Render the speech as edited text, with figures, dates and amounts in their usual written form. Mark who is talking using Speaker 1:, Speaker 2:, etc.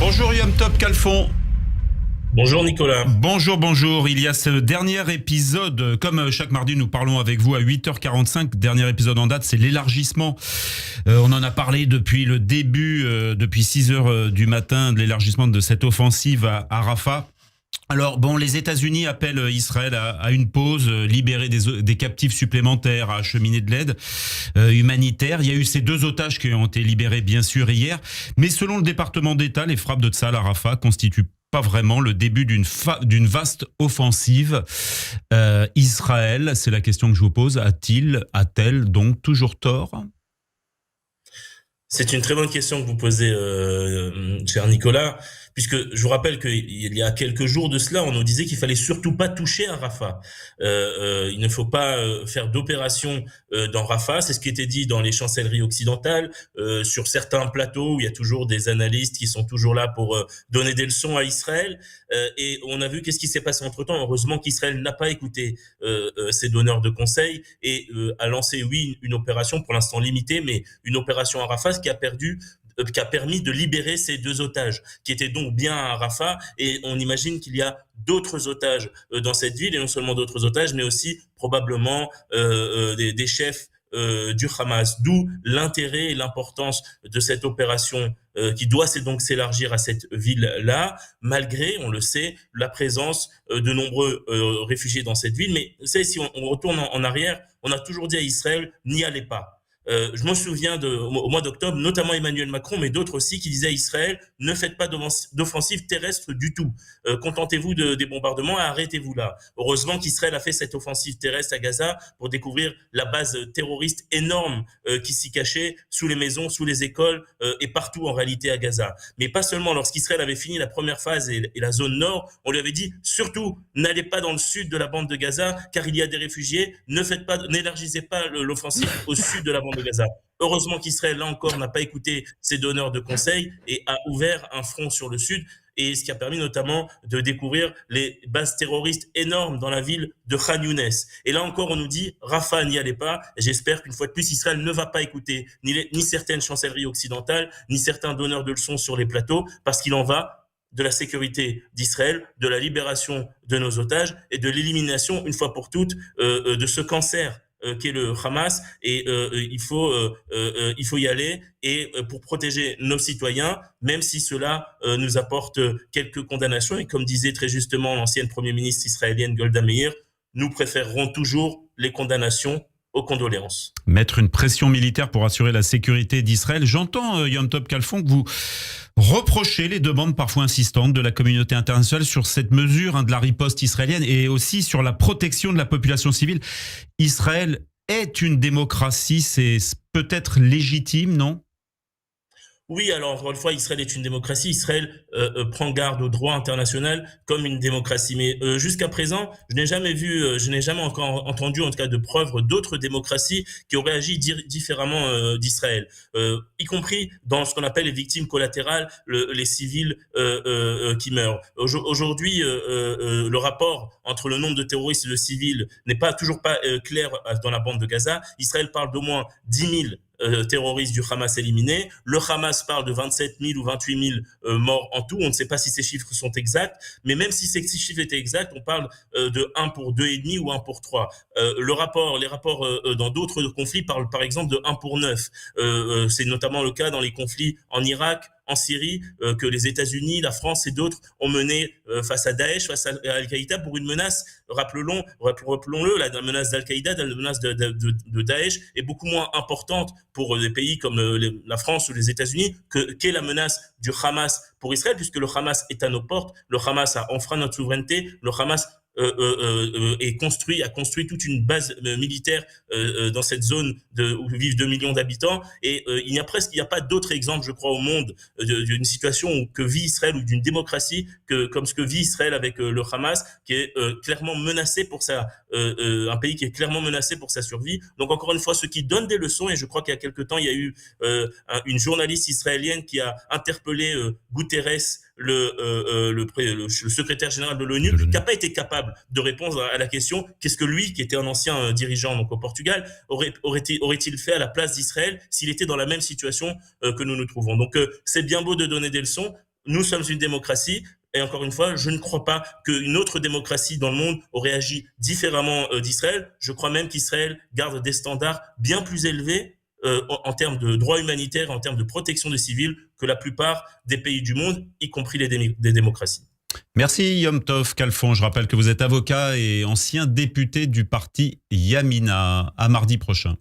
Speaker 1: Bonjour Yom Top Kalfon.
Speaker 2: Bonjour Nicolas.
Speaker 1: Bonjour. Il y a ce dernier épisode, comme chaque mardi nous parlons avec vous à 8h45, dernier épisode en date, c'est l'élargissement. On en a parlé depuis le début, depuis 6h du matin, de l'élargissement de cette offensive à Rafah. Alors bon, les États-Unis appellent Israël à une pause, libérer des captifs supplémentaires, à acheminer de l'aide humanitaire. Il y a eu ces 2 otages qui ont été libérés bien sûr hier, mais selon le département d'État, les frappes de Tzahal à Rafah constituent pas vraiment le début d'une vaste offensive. Israël, c'est la question que je vous pose, a-t-elle donc toujours tort ?
Speaker 2: C'est une très bonne question que vous posez, cher Nicolas, puisque je vous rappelle qu'il y a quelques jours de cela, on nous disait qu'il fallait surtout pas toucher à Rafah. Il ne faut pas faire d'opération dans Rafah. C'est ce qui était dit dans les chancelleries occidentales, sur certains plateaux où il y a toujours des analystes qui sont toujours là pour donner des leçons à Israël. Et on a vu qu'est-ce qui s'est passé entre-temps. Heureusement qu'Israël n'a pas écouté ses donneurs de conseils et a lancé, oui, une opération pour l'instant limitée, mais une opération à Rafah qui a permis de libérer ces 2 otages, qui étaient donc bien à Rafah, et on imagine qu'il y a d'autres otages dans cette ville, et non seulement d'autres otages, mais aussi probablement des chefs du Hamas, d'où l'intérêt et l'importance de cette opération qui doit donc s'élargir à cette ville-là, malgré, on le sait, la présence de nombreux réfugiés dans cette ville. Mais vous savez, si on retourne en arrière, on a toujours dit à Israël, n'y allez pas. Je me souviens au mois d'octobre, notamment Emmanuel Macron, mais d'autres aussi, qui disaient à Israël, ne faites pas d'offensive terrestre du tout. Contentez-vous des bombardements et arrêtez-vous là. Heureusement qu'Israël a fait cette offensive terrestre à Gaza pour découvrir la base terroriste énorme qui s'y cachait sous les maisons, sous les écoles et partout en réalité à Gaza. Mais pas seulement, lorsqu'Israël avait fini la première phase et la zone nord, on lui avait dit, surtout, n'allez pas dans le sud de la bande de Gaza, car il y a des réfugiés, n'élargissez pas l'offensive au sud de la bande de Gaza. Heureusement qu'Israël, là encore, n'a pas écouté ses donneurs de conseils et a ouvert un front sur le sud, et ce qui a permis notamment de découvrir les bases terroristes énormes dans la ville de Khan Younes. Et là encore, on nous dit, Rafah, n'y allez pas. Et j'espère qu'une fois de plus, Israël ne va pas écouter ni certaines chancelleries occidentales, ni certains donneurs de leçons sur les plateaux, parce qu'il en va de la sécurité d'Israël, de la libération de nos otages et de l'élimination, une fois pour toutes, de ce cancer qu'est le Hamas, et il faut y aller, et pour protéger nos citoyens, même si cela nous apporte quelques condamnations, et comme disait très justement l'ancienne première ministre israélienne Golda Meir, nous préférerons toujours les condamnations aux condoléances.
Speaker 1: Mettre une pression militaire pour assurer la sécurité d'Israël. J'entends, Yom Top Kalfon, que vous reprochez les demandes parfois insistantes de la communauté internationale sur cette mesure de la riposte israélienne et aussi sur la protection de la population civile. Israël est une démocratie, c'est peut-être légitime, non ?
Speaker 2: Oui, alors encore une fois, Israël est une démocratie. Israël prend garde au droit international comme une démocratie. Mais jusqu'à présent, je n'ai jamais encore entendu, en tout cas, de preuves d'autres démocraties qui auraient agi différemment d'Israël, y compris dans ce qu'on appelle les victimes collatérales, les civils qui meurent. Aujourd'hui, le rapport entre le nombre de terroristes et de civils n'est toujours pas clair dans la bande de Gaza. Israël parle d'au moins 10 000 terroristes du Hamas éliminés. Le Hamas parle de 27 000 ou 28 000 morts en tout. On ne sait pas si ces chiffres sont exacts, mais même si ces chiffres étaient exacts, on parle de 1 pour 2,5 ou 1 pour 3. Les rapports dans d'autres conflits parlent par exemple de 1 pour 9. C'est notamment le cas dans les conflits en Irak, en Syrie, que les États-Unis, la France et d'autres ont mené face à Daesh, face à Al-Qaïda, pour une menace, rappelons-le, la menace d'Al-Qaïda, la menace de Daesh est beaucoup moins importante pour des pays comme la France ou les États-Unis qu'est la menace du Hamas pour Israël, puisque le Hamas est à nos portes, le Hamas a enfreint notre souveraineté, le Hamas a construit toute une base militaire dans cette zone où vivent 2 millions d'habitants, et il n'y a pas d'autre exemple, je crois, au monde d'une situation que vit Israël, ou d'une démocratie comme ce que vit Israël avec le Hamas, qui est clairement menacé pour un pays qui est clairement menacé pour sa survie. Donc encore une fois, ceux qui donnent des leçons, et je crois qu'il y a quelque temps, il y a eu une journaliste israélienne qui a interpellé Guterres, le secrétaire général de l'ONU, qui n'a pas été capable de répondre à la question qu'est-ce que lui, qui était un ancien dirigeant donc au Portugal, aurait-il fait à la place d'Israël s'il était dans la même situation que nous nous trouvons. Donc c'est bien beau de donner des leçons. nous sommes une démocratie. Et encore une fois, je ne crois pas qu'une autre démocratie dans le monde aurait agi différemment d'Israël. Je crois même qu'Israël garde des standards bien plus élevés en termes de droits humanitaires, en termes de protection des civils, que la plupart des pays du monde, y compris des démocraties.
Speaker 1: Merci Yom Tov Khalfon. Je rappelle que vous êtes avocat et ancien député du parti Yamina. À mardi prochain.